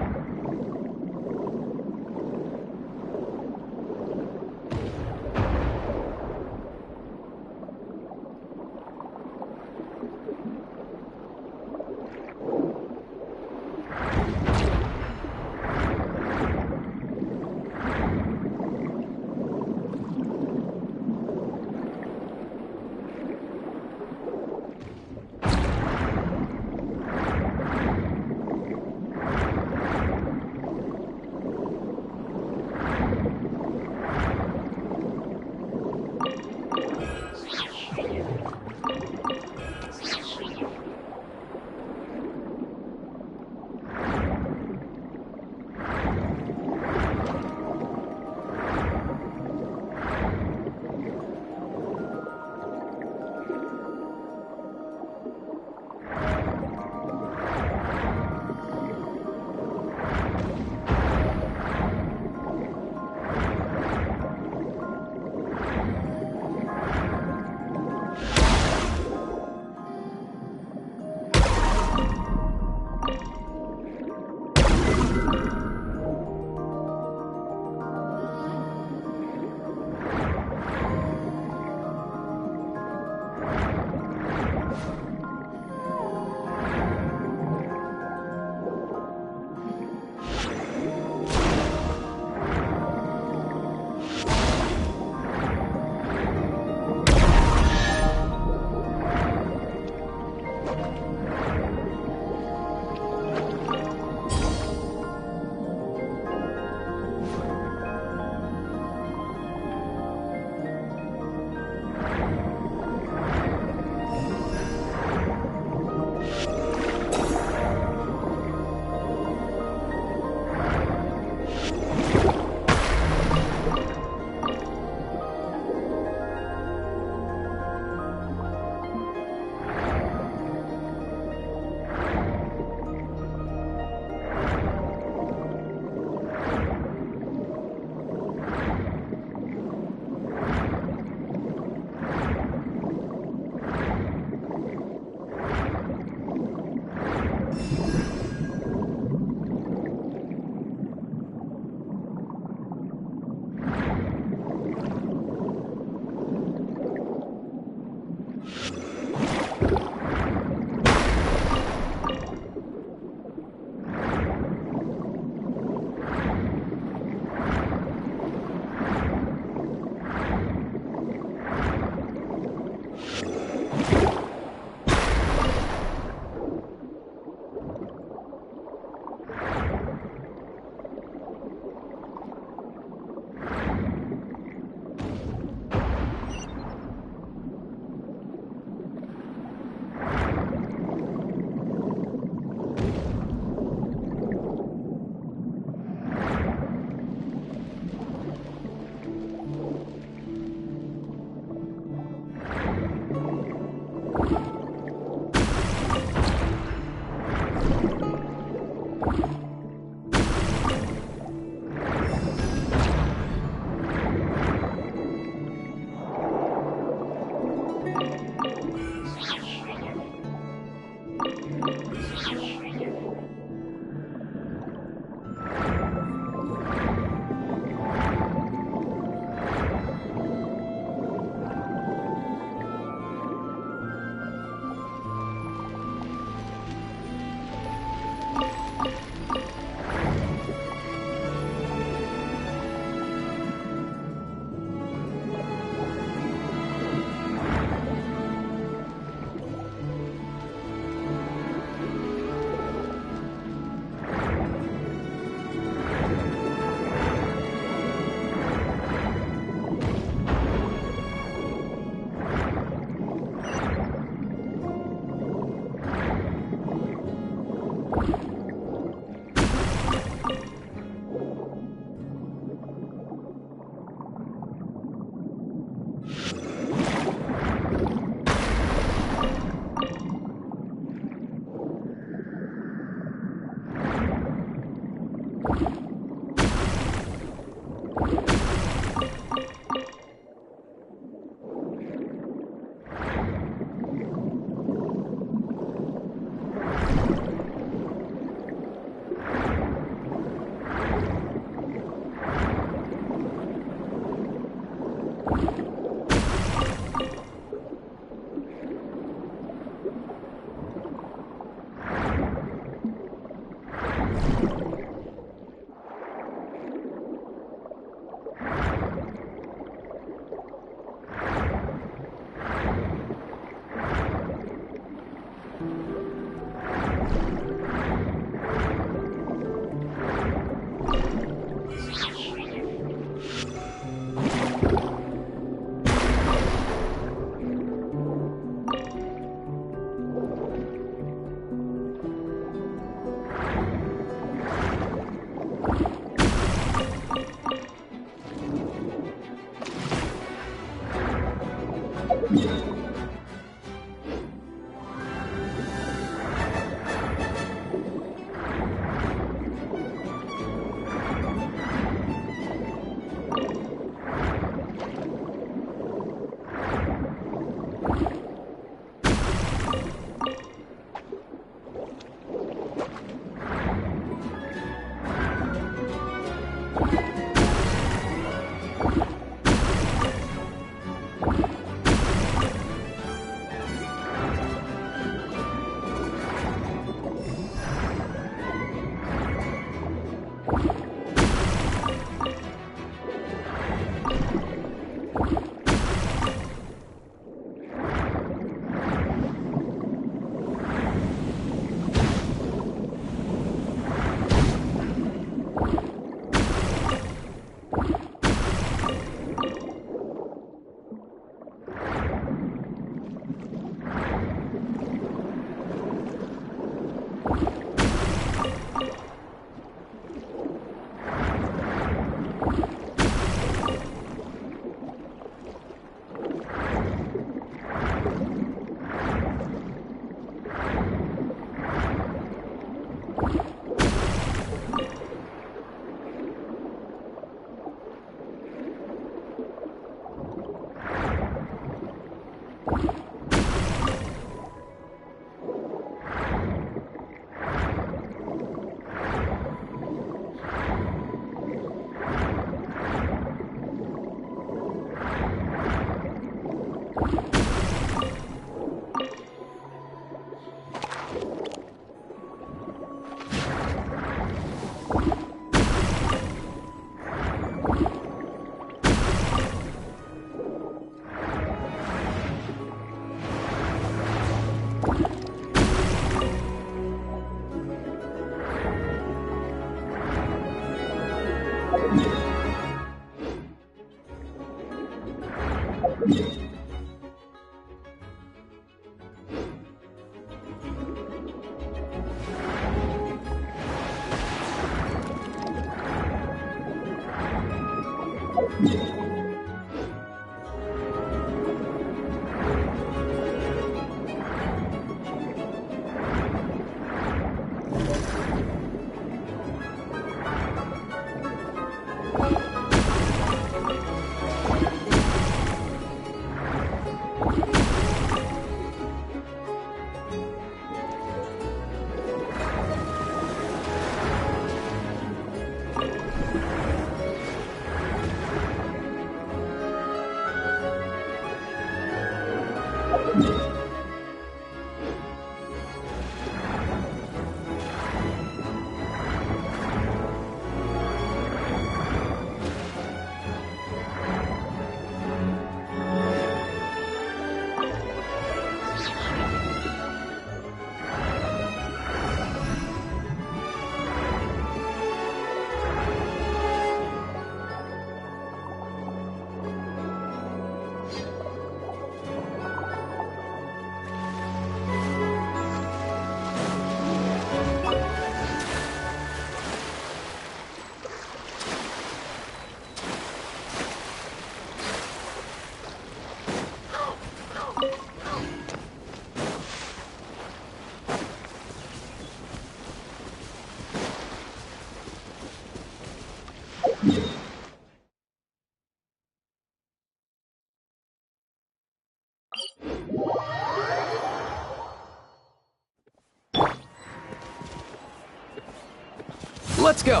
Let's go!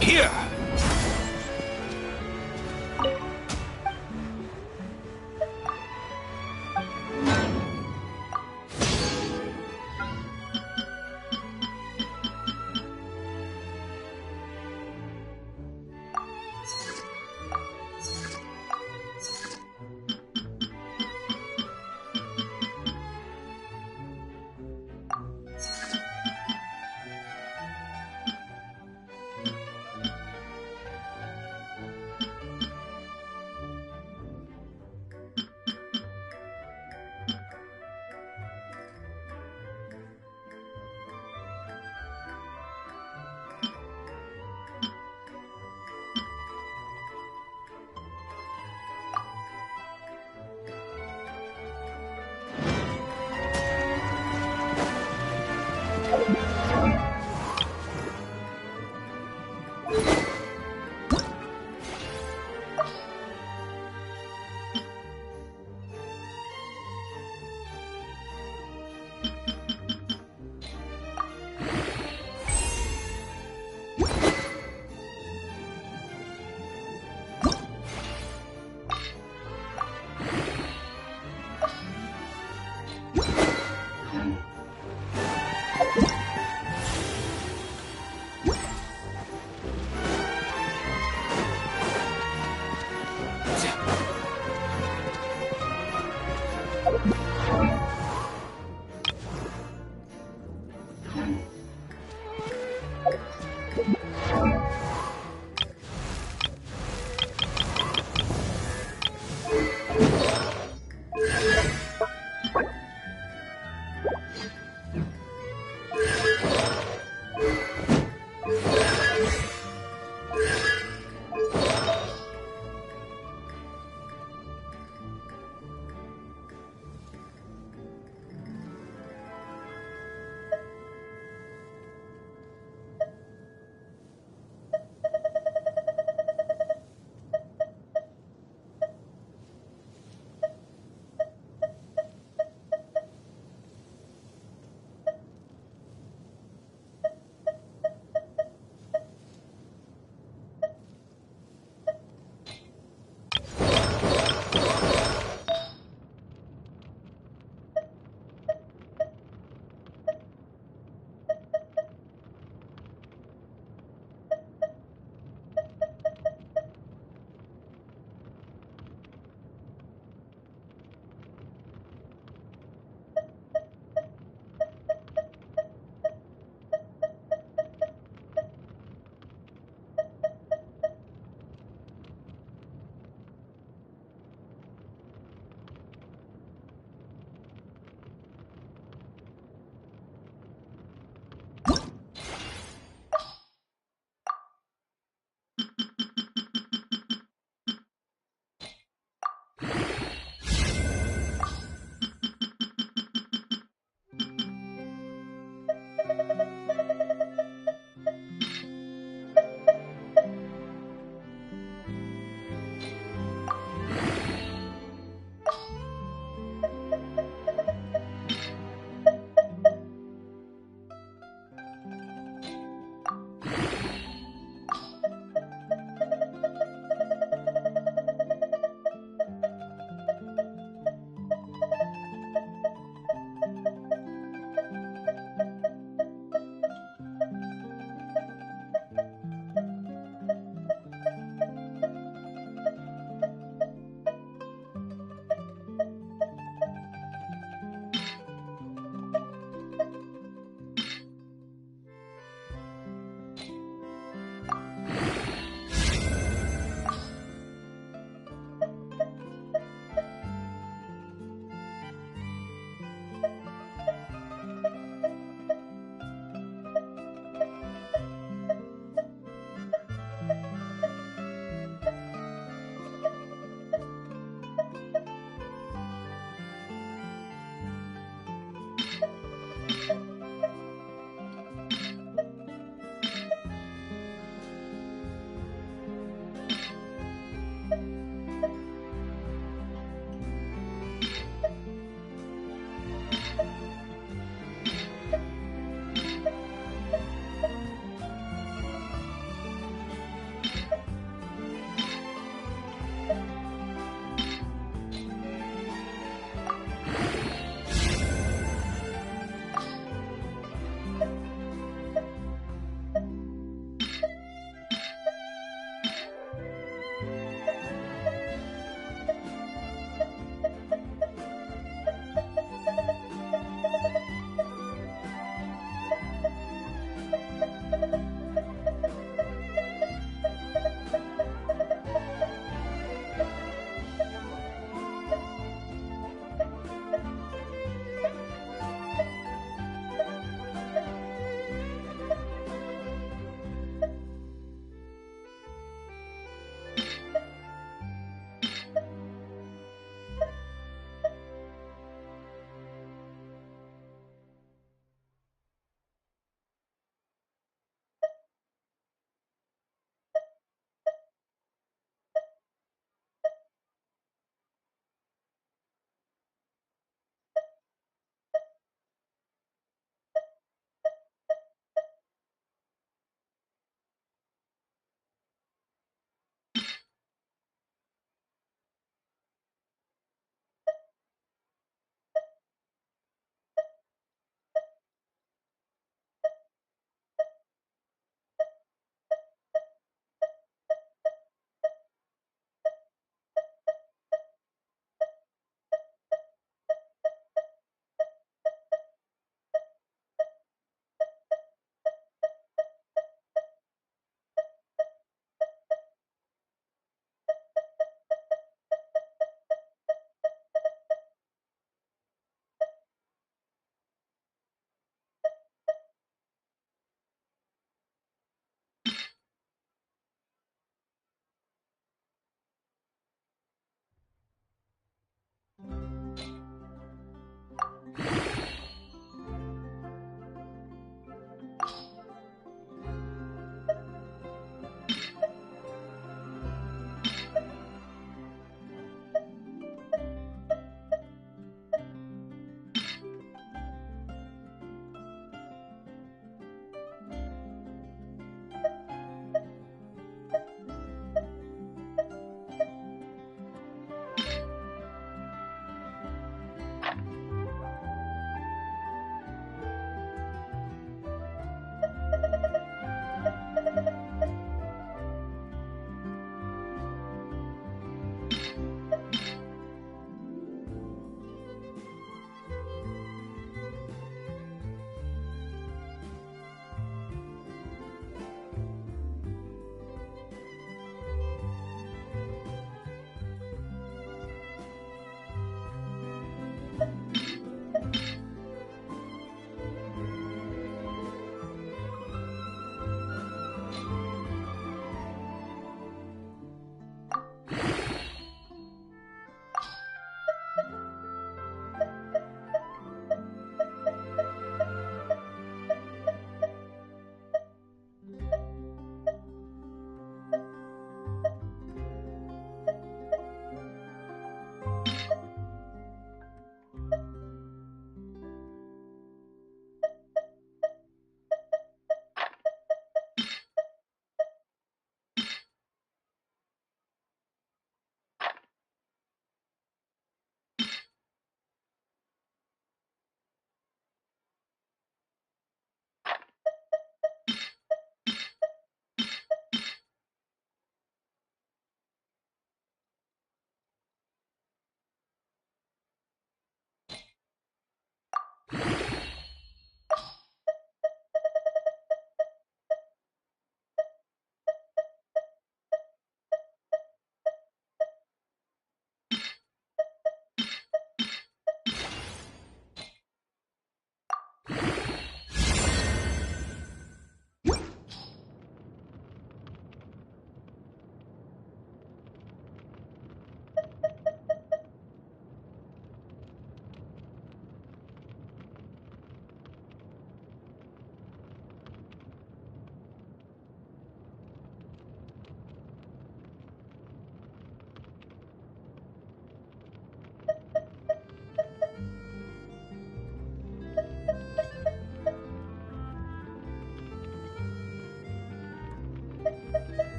Here!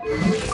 Yeah!